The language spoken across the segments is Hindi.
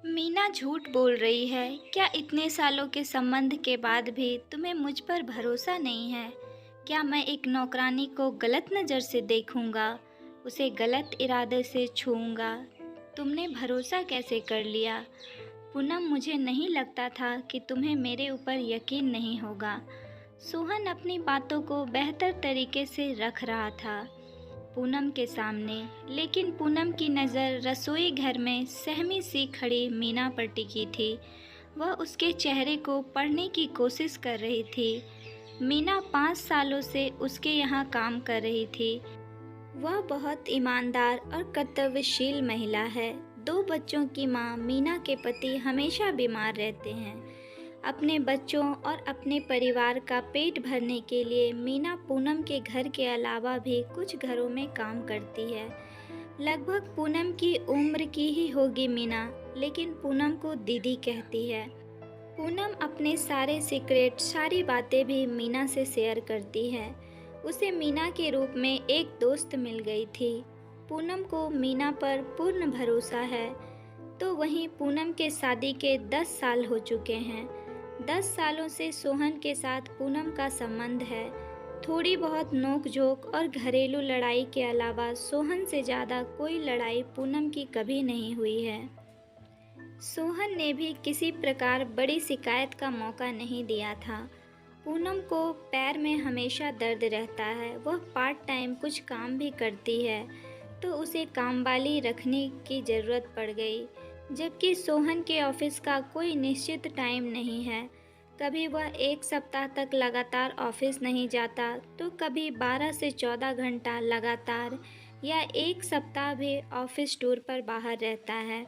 मीना झूठ बोल रही है। क्या इतने सालों के संबंध के बाद भी तुम्हें मुझ पर भरोसा नहीं है? क्या मैं एक नौकरानी को गलत नज़र से देखूंगा, उसे गलत इरादे से छूऊंगा? तुमने भरोसा कैसे कर लिया? पूनम, मुझे नहीं लगता था कि तुम्हें मेरे ऊपर यकीन नहीं होगा। सोहन अपनी बातों को बेहतर तरीके से रख रहा था पूनम के सामने, लेकिन पूनम की नज़र रसोई घर में सहमी सी खड़ी मीना पर टिकी थी। वह उसके चेहरे को पढ़ने की कोशिश कर रही थी। मीना 5 सालों से उसके यहाँ काम कर रही थी। वह बहुत ईमानदार और कर्तव्यशील महिला है। 2 बच्चों की माँ मीना के पति हमेशा बीमार रहते हैं। अपने बच्चों और अपने परिवार का पेट भरने के लिए मीना पूनम के घर के अलावा भी कुछ घरों में काम करती है। लगभग पूनम की उम्र की ही होगी मीना, लेकिन पूनम को दीदी कहती है। पूनम अपने सारे सीक्रेट, सारी बातें भी मीना से शेयर करती है। उसे मीना के रूप में एक दोस्त मिल गई थी। पूनम को मीना पर पूर्ण भरोसा है। तो वहीं पूनम के शादी के 10 साल हो चुके हैं। 10 सालों से सोहन के साथ पूनम का संबंध है। थोड़ी बहुत नोक-झोंक और घरेलू लड़ाई के अलावा सोहन से ज़्यादा कोई लड़ाई पूनम की कभी नहीं हुई है। सोहन ने भी किसी प्रकार बड़ी शिकायत का मौका नहीं दिया था। पूनम को पैर में हमेशा दर्द रहता है। वह पार्ट टाइम कुछ काम भी करती है, तो उसे कामवाली रखने की ज़रूरत पड़ गई। जबकि सोहन के ऑफिस का कोई निश्चित टाइम नहीं है। कभी वह 1 सप्ताह तक लगातार ऑफिस नहीं जाता, तो कभी 12 से 14 घंटा लगातार या 1 सप्ताह भी ऑफिस टूर पर बाहर रहता है।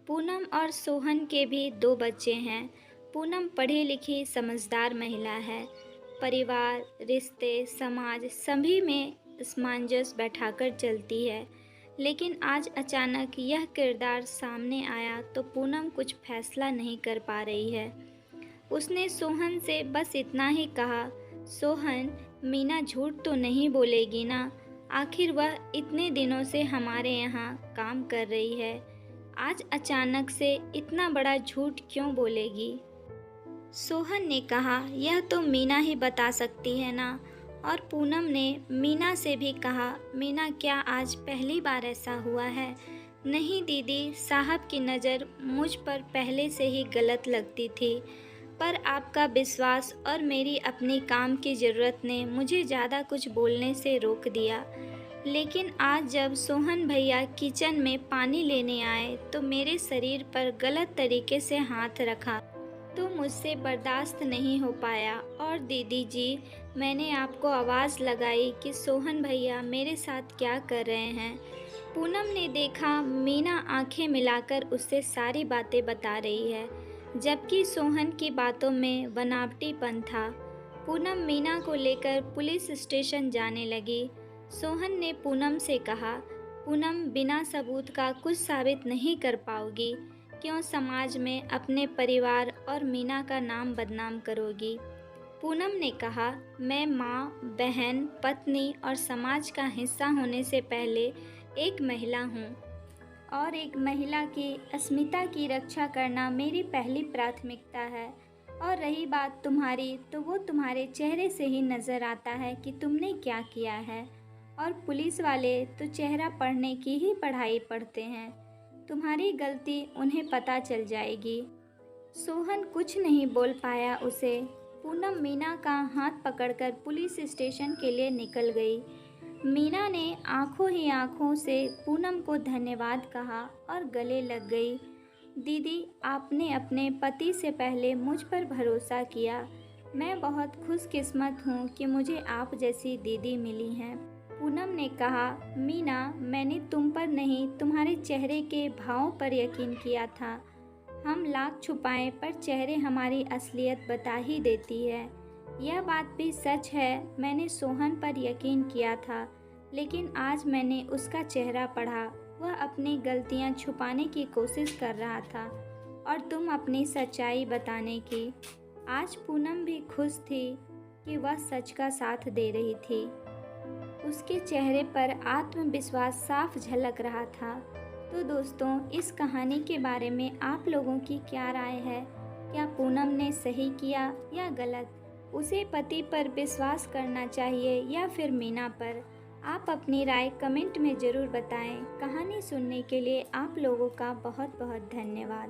पूनम और सोहन के भी 2 बच्चे हैं। पूनम पढ़ी लिखी समझदार महिला है। परिवार, रिश्ते, समाज सभी में सामंजस्य बैठाकर चलती है। लेकिन आज अचानक यह किरदार सामने आया तो पूनम कुछ फैसला नहीं कर पा रही है। उसने सोहन से बस इतना ही कहा, सोहन, मीना झूठ तो नहीं बोलेगी ना? आखिर वह इतने दिनों से हमारे यहाँ काम कर रही है। आज अचानक से इतना बड़ा झूठ क्यों बोलेगी? सोहन ने कहा, यह तो मीना ही बता सकती है ना। और पूनम ने मीना से भी कहा, मीना, क्या आज पहली बार ऐसा हुआ है? नहीं दीदी, साहब की नज़र मुझ पर पहले से ही गलत लगती थी, पर आपका विश्वास और मेरी अपनी काम की ज़रूरत ने मुझे ज़्यादा कुछ बोलने से रोक दिया। लेकिन आज जब सोहन भैया किचन में पानी लेने आए तो मेरे शरीर पर गलत तरीके से हाथ रखा, तो मुझसे बर्दाश्त नहीं हो पाया। और दीदी जी, मैंने आपको आवाज़ लगाई कि सोहन भैया मेरे साथ क्या कर रहे हैं। पूनम ने देखा मीना आंखें मिलाकर उससे सारी बातें बता रही है, जबकि सोहन की बातों में बनावटीपन था। पूनम मीना को लेकर पुलिस स्टेशन जाने लगी। सोहन ने पूनम से कहा, पूनम, बिना सबूत का कुछ साबित नहीं कर पाओगी। क्यों समाज में अपने परिवार और मीना का नाम बदनाम करोगी? पूनम ने कहा, मैं माँ, बहन, पत्नी और समाज का हिस्सा होने से पहले एक महिला हूँ, और एक महिला की अस्मिता की रक्षा करना मेरी पहली प्राथमिकता है। और रही बात तुम्हारी, तो वो तुम्हारे चेहरे से ही नज़र आता है कि तुमने क्या किया है। और पुलिस वाले तो चेहरा पढ़ने की ही पढ़ाई पढ़ते हैं। तुम्हारी गलती उन्हें पता चल जाएगी। सोहन कुछ नहीं बोल पाया उसे। पूनम मीना का हाथ पकड़कर पुलिस स्टेशन के लिए निकल गई। मीना ने आंखों ही आंखों से पूनम को धन्यवाद कहा और गले लग गई। दीदी, आपने अपने पति से पहले मुझ पर भरोसा किया। मैं बहुत खुशकिस्मत हूँ कि मुझे आप जैसी दीदी मिली हैं। पूनम ने कहा, मीना, मैंने तुम पर नहीं, तुम्हारे चेहरे के भाव पर यकीन किया था। हम लाख छुपाएं पर चेहरे हमारी असलियत बता ही देती है। यह बात भी सच है, मैंने सोहन पर यकीन किया था, लेकिन आज मैंने उसका चेहरा पढ़ा। वह अपनी गलतियां छुपाने की कोशिश कर रहा था और तुम अपनी सच्चाई बताने की। आज पूनम भी खुश थी कि वह सच का साथ दे रही थी। उसके चेहरे पर आत्मविश्वास साफ झलक रहा था। तो दोस्तों, इस कहानी के बारे में आप लोगों की क्या राय है? क्या पूनम ने सही किया या गलत? उसे पति पर विश्वास करना चाहिए या फिर मीना पर? आप अपनी राय कमेंट में ज़रूर बताएं। कहानी सुनने के लिए आप लोगों का बहुत बहुत धन्यवाद।